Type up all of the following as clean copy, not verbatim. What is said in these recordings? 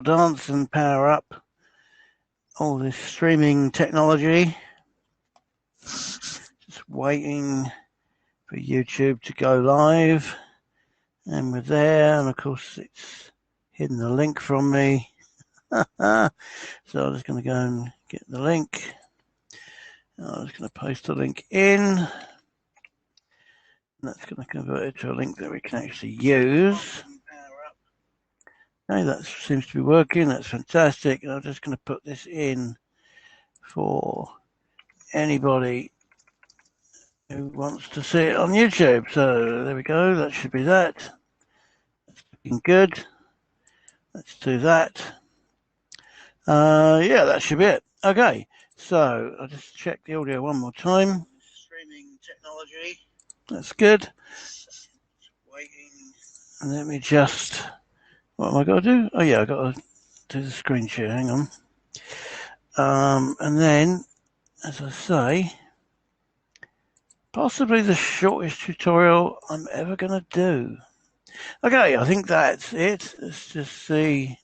dance and power up all this streaming technology. Just waiting for YouTube to go live. And we're there, and of course it's hidden the link from me. So I'm just going to go and get the link. I'm just going to paste the link in. And that's going to convert it to a link that we can actually use. Okay, that seems to be working. That's fantastic. And I'm just going to put this in for anybody who wants to see it on YouTube. So there we go. That should be that. That's looking good. Let's do that. Yeah, that should be it. Okay, so I'll just check the audio one more time. Streaming technology. That's good. Waiting. And let me just. What am I got to do? Oh yeah, I got to do the screen share. Hang on. And then, as I say, possibly the shortest tutorial I'm ever going to do. Okay, I think that's it. Let's just see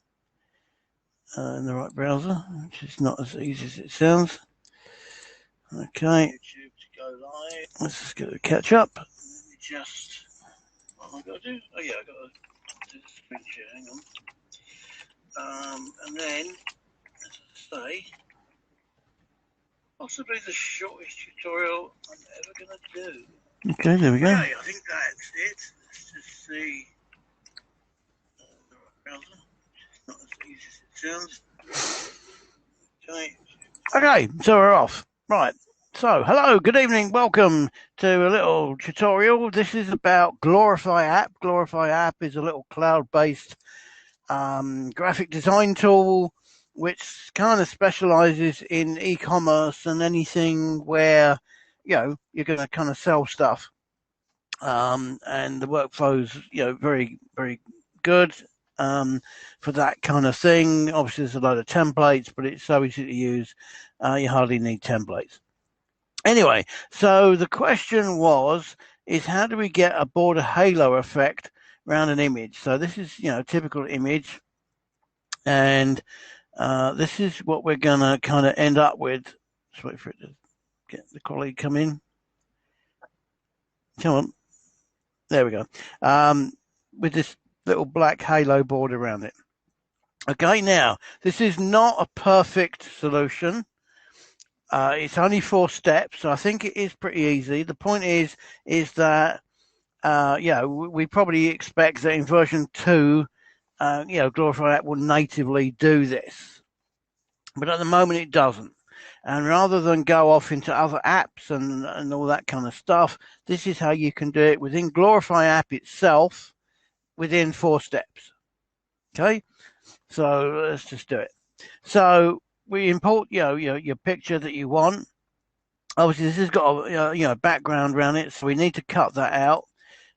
in the right browser, which is not as easy as it sounds. Okay, YouTube to go live. Let's just get a catch up. Let me just. What am I got to do? Oh yeah, I got to do the screen share. Hang on. And then, as I say, possibly the shortest tutorial I'm ever going to do. Okay, there we go. Okay, I think that's it. Let's just see the right browser. It's not as easy as it sounds. Okay, so we're off. Right. So, hello, good evening. Welcome to a little tutorial. This is about Glorify app. Glorify app is a little cloud-based graphic design tool which kind of specializes in e-commerce and anything where, you're going to kind of sell stuff. And the workflow's, very, very good for that kind of thing. Obviously, there's a load of templates, but it's so easy to use, you hardly need templates. Anyway, so the question is how do we get a border halo effect around an image? So this is, a typical image. And this is what we're going to kind of end up with. Just wait for it to get the colleague come in. Come on. There we go. With this little black halo border around it. Okay, now, this is not a perfect solution. It's only 4 steps, so I think it is pretty easy. The point is that, we probably expect that in version 2, Glorify app will natively do this. But at the moment, it doesn't. And rather than go off into other apps and all that kind of stuff, this is how you can do it within Glorify app itself within 4 steps. Okay, so let's just do it. So we import, your picture that you want. Obviously, this has got a background around it, so we need to cut that out.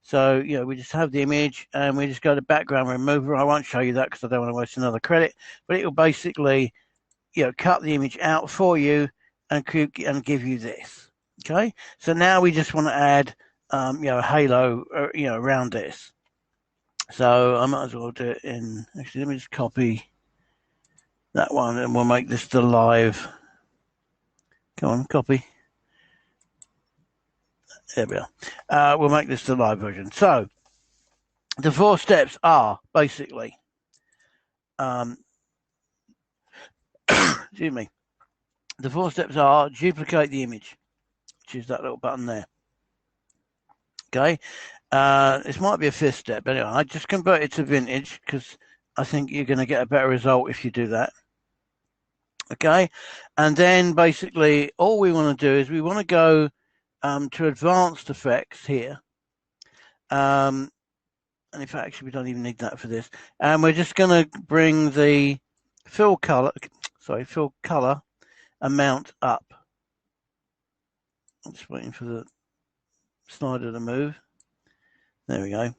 So, we just have the image and we just go to background remover. I won't show you that because I don't want to waste another credit, but it will basically, cut the image out for you and give you this. Okay, so now we just want to add, a halo, around this. So I might as well do it in. Actually, let me just copy that one, and we'll make this the live. Come on, copy. There we are. We'll make this the live version. So the 4 steps are basically, excuse me. The 4 steps are duplicate the image, which is that little button there. Okay. This might be a 5th step. But anyway, I just convert it to vintage because I think you're going to get a better result if you do that. Okay. And then basically all we want to do is we want to go to advanced effects here. And in fact, actually, we don't even need that for this. And we're just going to bring the fill color amount up. I'm just waiting for the slider to move. There we go.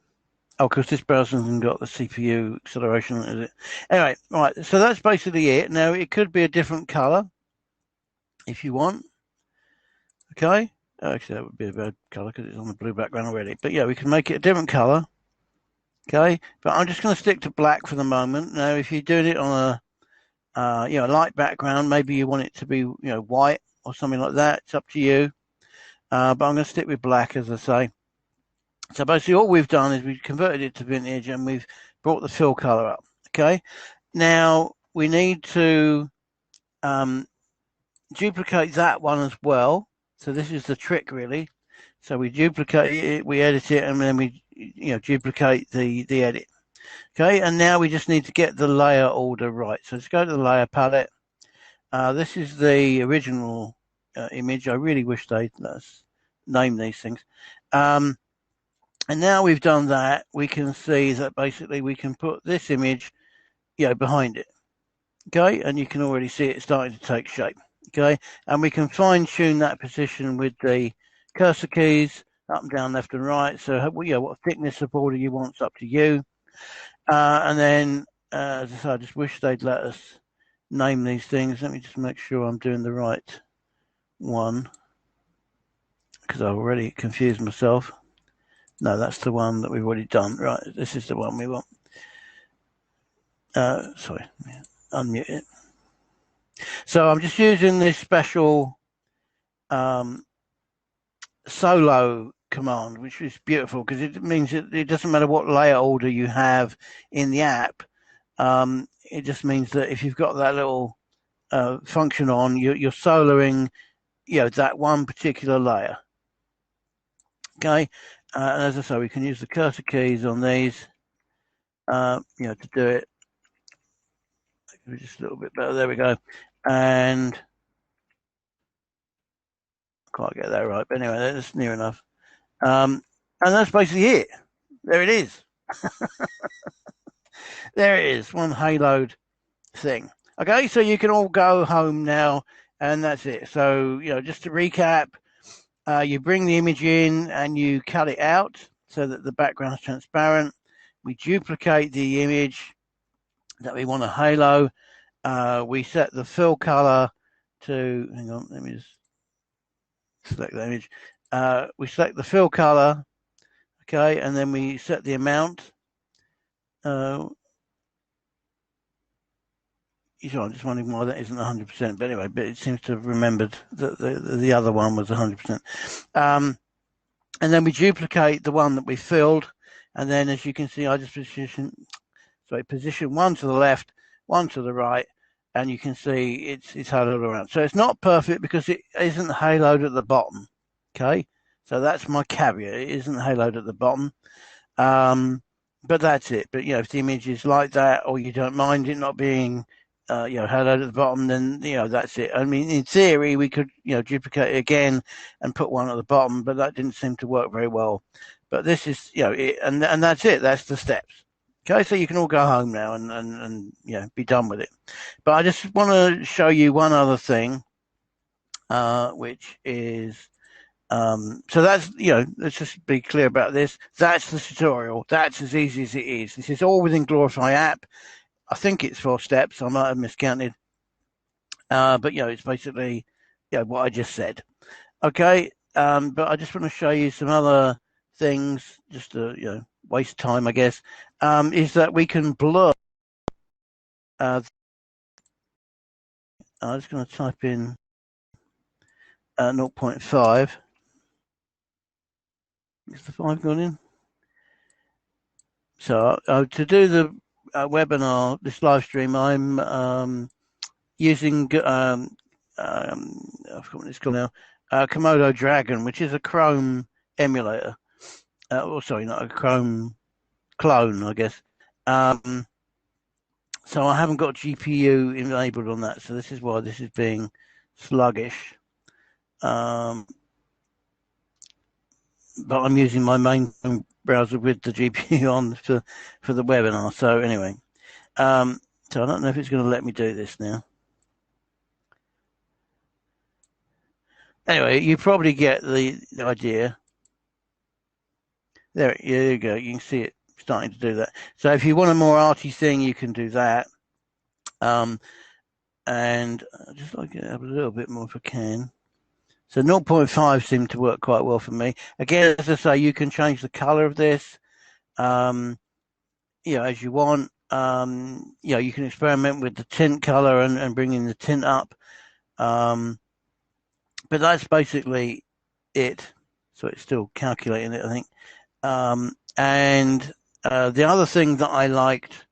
Oh, because this browser hasn't got the CPU acceleration, is it? Anyway, right. So that's basically it. Now, it could be a different color if you want. Okay. Actually, that would be a bad color because it's on the blue background already. But yeah, we can make it a different color. Okay, but I'm just going to stick to black for the moment. Now, if you're doing it on a light background, maybe you want it to be white or something like that. It's up to you. But I'm going to stick with black, as I say. So basically, all we've done is we've converted it to vintage and we've brought the fill color up. Okay, now we need to duplicate that one as well. So this is the trick, really. So we duplicate it, we edit it, and then we duplicate the edit. Okay, and now we just need to get the layer order right. So let's go to the layer palette. This is the original image. I really wish they'd let us name these things. And now we've done that, we can see that basically we can put this image, behind it. Okay, and you can already see it starting to take shape. Okay, and we can fine tune that position with the cursor keys up and down, left and right. So what thickness of border you want is up to you. And then, as I say, I just wish they'd let us name these things. Let me just make sure I'm doing the right one, because I've already confused myself. No, that's the one that we've already done. Right, this is the one we want. Sorry, unmute it. So I'm just using this special solo command, which is beautiful because it means it doesn't matter what layer order you have in the app. It just means that if you've got that little function on, you're soloing, that one particular layer. Okay, and as I say, we can use the cursor keys on these, to do it. Just a little bit better. There we go. And I can't get that right, but anyway, that's near enough. And that's basically it. There it is. There it is. One haloed thing. Okay, so you can all go home now, and that's it. So, just to recap, you bring the image in and you cut it out so that the background is transparent. We duplicate the image that we want to halo. We set the fill color to, hang on, let me just select the image. We select the fill color, okay, and then we set the amount. I'm just wondering why that isn't 100%, but anyway, but it seems to have remembered that the other one was 100%. And then we duplicate the one that we filled, and then as you can see, I just position one to the left, one to the right, and you can see it's haloed around. So it's not perfect because it isn't haloed at the bottom. Okay, so that's my caveat. It isn't haloed at the bottom. But that's it. But if the image is like that, or you don't mind it not being haloed at the bottom, then that's it. I mean, in theory, we could duplicate it again and put one at the bottom, but that didn't seem to work very well. But this is it, and that's it. That's the steps. Okay, so you can all go home now and be done with it. But I just want to show you one other thing, which is so that's let's just be clear about this. That's the tutorial. That's as easy as it is. This is all within Glorify app. I think it's 4 steps. I might have miscounted, but it's basically what I just said. Okay, but I just want to show you some other things, just to waste time, I guess. Is that we can blur. I'm just going to type in 0.5. Is the 5 gone in? So to do the webinar, this live stream, I'm using I forgot what it's called now, Komodo Dragon, which is a Chrome emulator. Sorry, not a Chrome clone, I guess. So I haven't got GPU enabled on that, so this is why this is being sluggish. But I'm using my main browser with the GPU on for the webinar. So anyway, so I don't know if it's going to let me do this now. Anyway, you probably get the idea. There you go. You can see it starting to do that. So if you want a more arty thing, you can do that. And I just like it up a little bit more if I can. So 0.5 seemed to work quite well for me. Again, as I say, you can change the color of this. as you want. You can experiment with the tint color and bringing the tint up. But that's basically it. So it's still calculating it, I think. And the other thing that I liked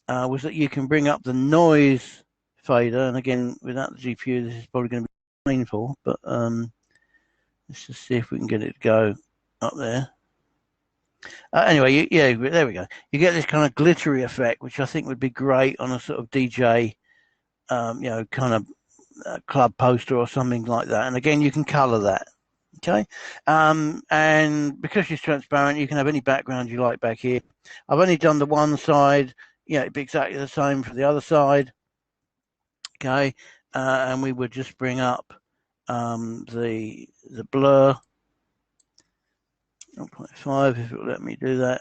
was that you can bring up the noise fader. And again, without the GPU, this is probably going to be painful. But let's just see if we can get it to go up there. Anyway, there we go. You get this kind of glittery effect, which I think would be great on a sort of DJ, kind of club poster or something like that. And again, you can color that. Okay. And because it's transparent, you can have any background you like back here. I've only done the one side. It'd be exactly the same for the other side. Okay. And we would just bring up the blur 0.5 if it will let me do that.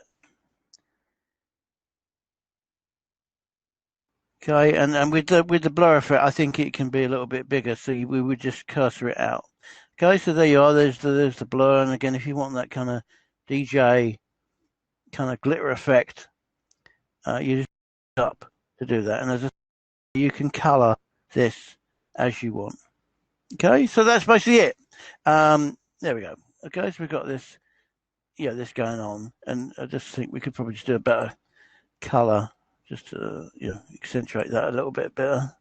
Okay, and with the blur effect, I think it can be a little bit bigger, so we would just cursor it out. Okay, so there you are. There's the blur, and again, if you want that kind of DJ kind of glitter effect, you just up to do that, and as you can color this as you want. Okay, so that's basically it. There we go. Okay, so we've got this. This going on, and I just think we could probably just do a better color, just to accentuate that a little bit better.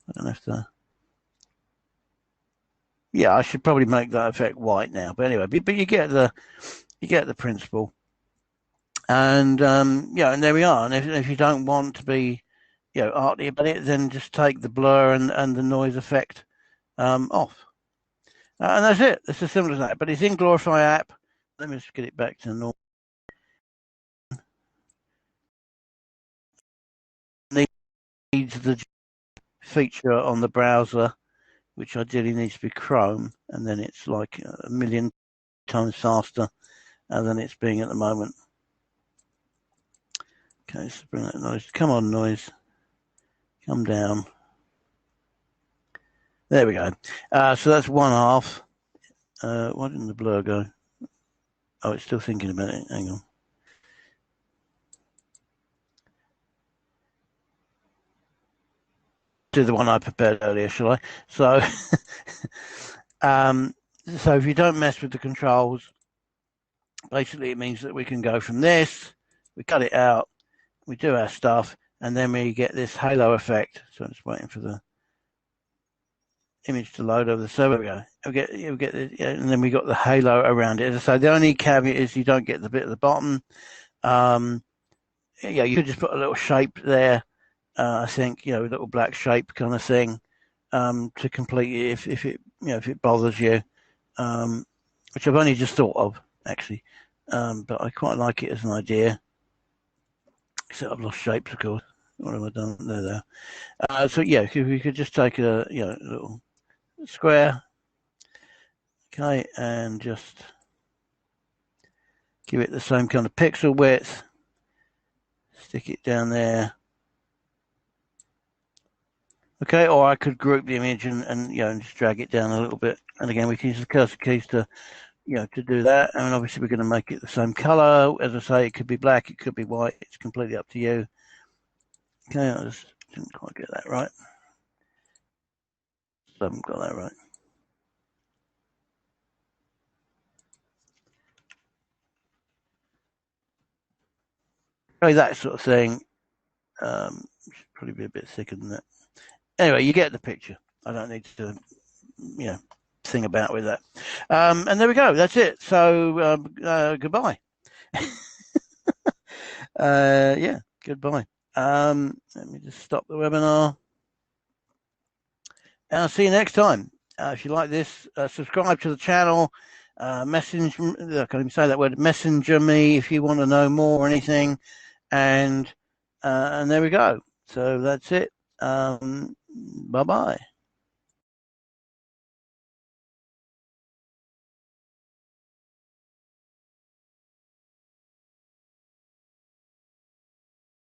I don't have to. Yeah, I should probably make that effect white now. But anyway, but you get the principle, and and there we are. And if you don't want to be arty about it, then just take the blur and the noise effect off, and that's it. It's as simple as that. But it's in Glorify app. Let me just get it back to normal. Needs the feature on the browser, which ideally needs to be Chrome, and then it's like a million times faster than it's being at the moment. Okay, let's bring that noise. Come on, noise. Come down. There we go. So that's one half. Why didn't the blur go? Oh, it's still thinking about it. Hang on. Do the one I prepared earlier, shall I? So, so if you don't mess with the controls, basically it means that we can go from this, we cut it out, we do our stuff, and then we get this halo effect. So I'm just waiting for the image to load over the server. We go. We get and then we got the halo around it. So the only caveat is you don't get the bit at the bottom. You could just put a little shape there. I think a little black shape kind of thing to complete it if it bothers you, which I've only just thought of actually, but I quite like it as an idea. Except I've lost shapes, of course. What have I done there? So if we could just take a little square, okay, and just give it the same kind of pixel width. Stick it down there. Okay, or I could group the image and just drag it down a little bit. And again, we can use the cursor keys to do that. And obviously we're going to make it the same color. As I say, it could be black, it could be white. It's completely up to you. Okay, I just didn't quite get that right. I haven't got that right. Okay, that sort of thing. Should probably be a bit thicker than that. Anyway, you get the picture. I don't need to, thing about with that. And there we go. That's it. So goodbye. Goodbye. Let me just stop the webinar. And I'll see you next time. If you like this, subscribe to the channel. I can't even say that word. Messenger me if you want to know more or anything. And there we go. So that's it. Bye-bye.